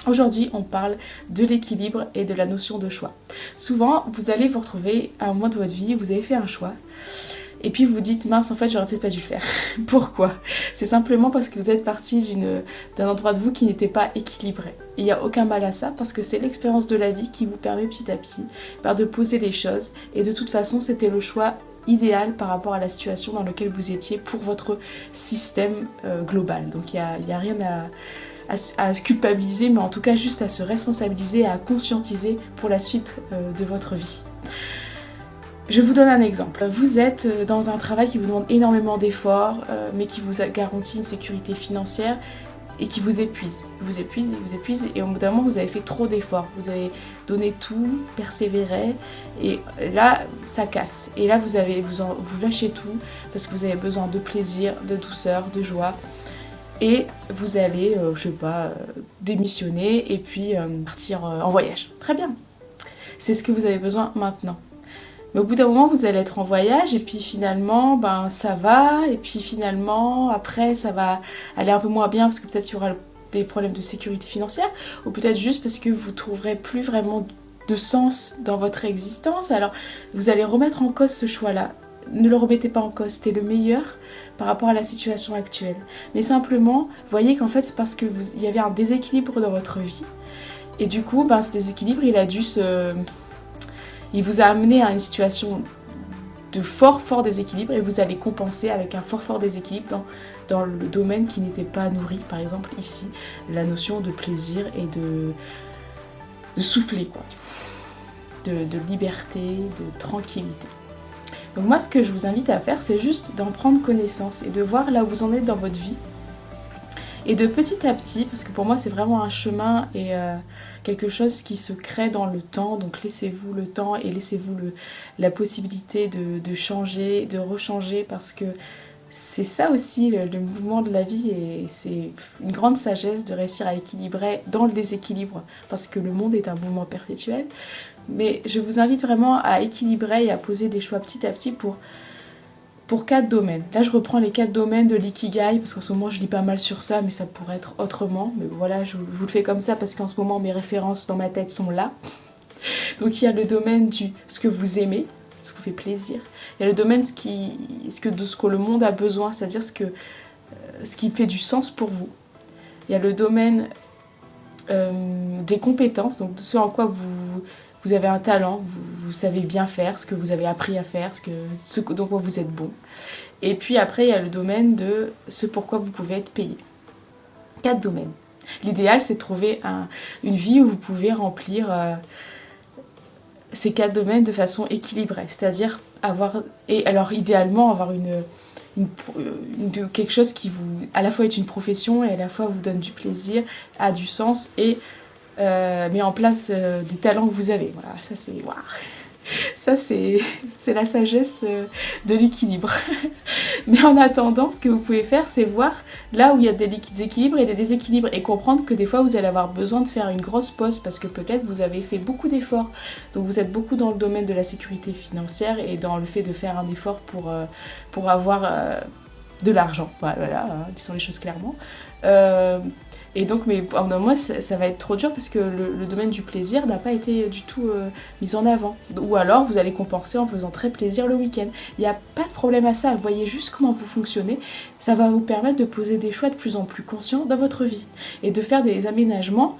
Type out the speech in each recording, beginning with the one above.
Aujourd'hui, on parle de l'équilibre et de la notion de choix. Souvent, vous allez vous retrouver à un moment de votre vie, vous avez fait un choix, et puis vous vous dites, mince, en fait, j'aurais peut-être pas dû le faire. Pourquoi? C'est simplement parce que vous êtes parti d'un endroit de vous qui n'était pas équilibré. Il n'y a aucun mal à ça, parce que c'est l'expérience de la vie qui vous permet petit à petit de poser les choses, et de toute façon, c'était le choix idéal par rapport à la situation dans laquelle vous étiez pour votre système global. Donc il y a rien à culpabiliser, mais en tout cas juste à se responsabiliser, à conscientiser pour la suite de votre vie. Je vous donne un exemple. Vous êtes dans un travail qui vous demande énormément d'efforts, mais qui vous garantit une sécurité financière et qui vous épuise. Vous épuise, et au bout d'un moment, vous avez fait trop d'efforts. Vous avez donné tout, persévéré, et là, ça casse. Et là, vous lâchez tout parce que vous avez besoin de plaisir, de douceur, de joie. Et vous allez, démissionner et puis partir en voyage. Très bien. C'est ce que vous avez besoin maintenant. Mais au bout d'un moment, vous allez être en voyage et puis finalement, ça va. Et puis finalement, après, ça va aller un peu moins bien parce que peut-être il y aura des problèmes de sécurité financière. Ou peut-être juste parce que vous trouverez plus vraiment de sens dans votre existence. Alors, vous allez remettre en cause ce choix-là. Ne le remettez pas en cause, c'était le meilleur par rapport à la situation actuelle. Mais simplement, voyez qu'en fait, c'est parce qu'il y avait un déséquilibre dans votre vie. Et du coup, ce déséquilibre, il vous a amené à une situation de fort déséquilibre, et vous allez compenser avec un fort déséquilibre dans le domaine qui n'était pas nourri. Par exemple, ici, la notion de plaisir et de souffler, quoi. De liberté, de tranquillité. Donc moi, ce que je vous invite à faire, c'est juste d'en prendre connaissance et de voir là où vous en êtes dans votre vie. Et de petit à petit, parce que pour moi c'est vraiment un chemin et quelque chose qui se crée dans le temps, donc laissez-vous le temps et laissez-vous la possibilité de changer, de rechanger, parce que c'est ça aussi le mouvement de la vie, et c'est une grande sagesse de réussir à équilibrer dans le déséquilibre, parce que le monde est un mouvement perpétuel. Mais je vous invite vraiment à équilibrer et à poser des choix petit à petit pour 4 domaines. Là, je reprends les 4 domaines de l'ikigai, parce qu'en ce moment, je lis pas mal sur ça, mais ça pourrait être autrement. Mais voilà, je vous le fais comme ça, parce qu'en ce moment, mes références dans ma tête sont là. Donc, il y a le domaine ce que vous aimez, ce qui vous fait plaisir. Il y a le domaine de ce que le monde a besoin, c'est-à-dire ce qui fait du sens pour vous. Il y a le domaine des compétences, donc de ce en quoi vous avez un talent, vous savez bien faire, ce que vous avez appris à faire, ce dans quoi vous êtes bon. Et puis après, il y a le domaine de ce pourquoi vous pouvez être payé. 4 domaines. L'idéal, c'est de trouver une vie où vous pouvez remplir ces 4 domaines de façon équilibrée. C'est-à-dire idéalement, avoir quelque chose qui vous, à la fois est une profession et à la fois vous donne du plaisir, a du sens et met en place des talents que vous avez. Voilà, ça c'est waouh. Ça c'est la sagesse de l'équilibre. Mais en attendant, ce que vous pouvez faire, c'est voir là où il y a des équilibres et des déséquilibres, et comprendre que des fois vous allez avoir besoin de faire une grosse pause parce que peut-être vous avez fait beaucoup d'efforts. Donc vous êtes beaucoup dans le domaine de la sécurité financière et dans le fait de faire un effort pour avoir de l'argent. Voilà, disons les choses clairement. Et donc, mais à un moment, ça va être trop dur parce que le domaine du plaisir n'a pas été du tout mis en avant. Ou alors, vous allez compenser en faisant très plaisir le week-end. Il n'y a pas de problème à ça. Vous voyez juste comment vous fonctionnez. Ça va vous permettre de poser des choix de plus en plus conscients dans votre vie. Et de faire des aménagements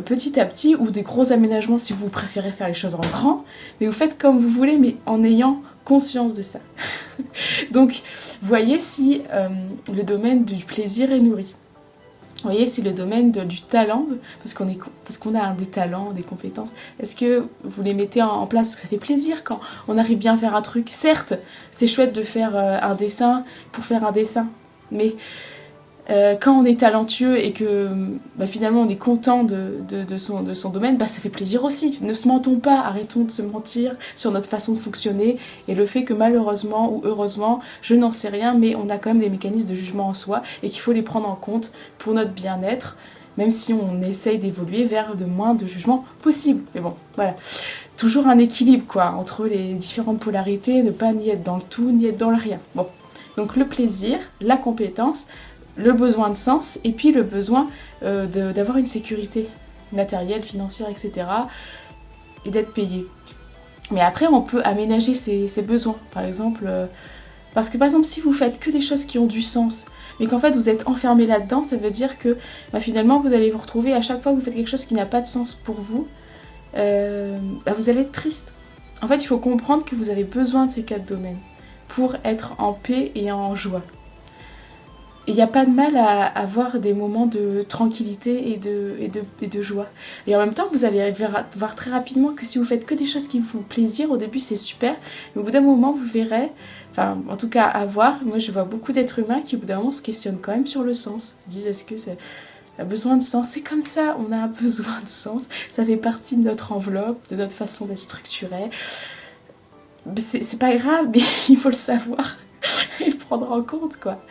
petit à petit, ou des gros aménagements si vous préférez faire les choses en grand. Mais vous faites comme vous voulez, mais en ayant conscience de ça. Donc, voyez si le domaine du plaisir est nourri. Vous voyez, c'est le domaine du talent, parce qu'on a des talents, des compétences. Est-ce que vous les mettez en place parce que ça fait plaisir quand on arrive bien à faire un truc? Certes, c'est chouette de faire un dessin pour faire un dessin, mais quand on est talentueux et que finalement on est content de son domaine, ça fait plaisir aussi. Ne se mentons pas, arrêtons de se mentir sur notre façon de fonctionner et le fait que malheureusement ou heureusement, je n'en sais rien, mais on a quand même des mécanismes de jugement en soi et qu'il faut les prendre en compte pour notre bien-être, même si on essaye d'évoluer vers le moins de jugement possible. Mais bon, voilà. Toujours un équilibre entre les différentes polarités, ne pas ni être dans le tout, ni être dans le rien. Bon, donc le plaisir, la compétence, le besoin de sens et puis le besoin d'avoir une sécurité. matérielle, financière, etc. et d'être payé. Mais après, on peut aménager ses besoins. Par exemple, parce que par exemple, si vous faites que des choses qui ont du sens, mais qu'en fait vous êtes enfermé là-dedans, ça veut dire que finalement vous allez vous retrouver à chaque fois que vous faites quelque chose qui n'a pas de sens pour vous, vous allez être triste. En fait, il faut comprendre que vous avez besoin de ces 4 domaines pour être en paix et en joie. Et il n'y a pas de mal à avoir des moments de tranquillité et de joie. Et en même temps, vous allez voir très rapidement que si vous faites que des choses qui vous font plaisir, au début c'est super, mais au bout d'un moment vous verrez, enfin en tout cas à voir, moi je vois beaucoup d'êtres humains qui au bout d'un moment se questionnent quand même sur le sens. Ils disent est-ce que ça a besoin de sens? C'est comme ça, on a besoin de sens, ça fait partie de notre enveloppe, de notre façon d'être structuré. C'est pas grave, mais il faut le savoir et le prendre en compte, quoi.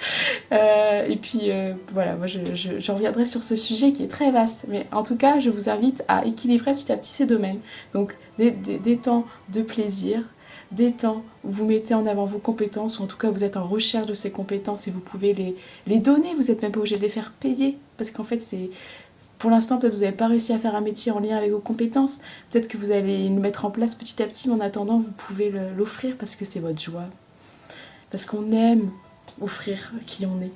Et puis voilà, moi je reviendrai sur ce sujet qui est très vaste, mais en tout cas je vous invite à équilibrer petit à petit ces domaines. Donc des temps de plaisir, des temps où vous mettez en avant vos compétences, ou en tout cas vous êtes en recherche de ces compétences et vous pouvez les donner, vous n'êtes même pas obligé de les faire payer, parce qu'en fait c'est... Pour l'instant, peut-être que vous n'avez pas réussi à faire un métier en lien avec vos compétences, peut-être que vous allez le mettre en place petit à petit, mais en attendant vous pouvez l'offrir parce que c'est votre joie, parce qu'on aime offrir qui on est.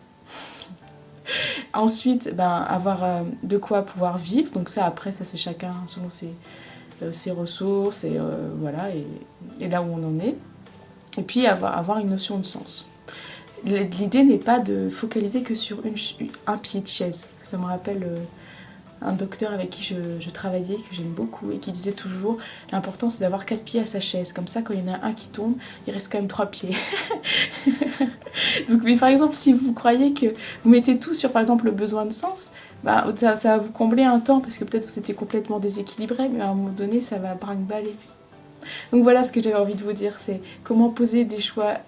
Ensuite, avoir de quoi pouvoir vivre. Donc ça, après, ça c'est chacun selon ses ressources et voilà, et là où on en est. Et puis avoir une notion de sens. L'idée n'est pas de focaliser que sur un pied de chaise. Ça me rappelle un docteur avec qui je travaillais, que j'aime beaucoup, et qui disait toujours l'important c'est d'avoir 4 pieds à sa chaise. Comme ça, quand il y en a un qui tombe, il reste quand même 3 pieds. Donc, mais par exemple, si vous croyez que vous mettez tout sur, par exemple, le besoin de sens, ça va vous combler un temps, parce que peut-être vous étiez complètement déséquilibré, mais à un moment donné, ça va brinque-baller. Donc voilà ce que j'avais envie de vous dire, c'est comment poser des choix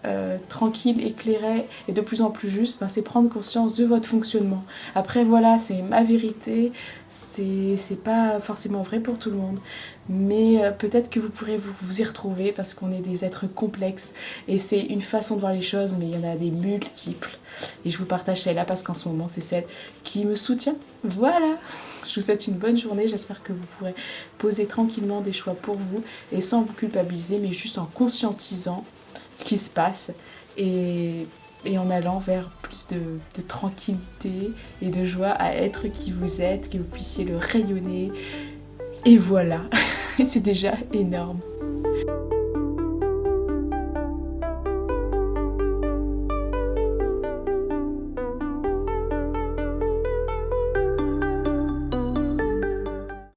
tranquilles, éclairés et de plus en plus justes, c'est prendre conscience de votre fonctionnement. Après voilà, c'est ma vérité, c'est pas forcément vrai pour tout le monde, mais peut-être que vous pourrez vous y retrouver parce qu'on est des êtres complexes et c'est une façon de voir les choses, mais il y en a des multiples. Et je vous partage celle-là parce qu'en ce moment c'est celle qui me soutient. Voilà! Je vous souhaite une bonne journée, j'espère que vous pourrez poser tranquillement des choix pour vous et sans vous culpabiliser, mais juste en conscientisant ce qui se passe et en allant vers plus de tranquillité et de joie à être qui vous êtes, que vous puissiez le rayonner. Et voilà, c'est déjà énorme.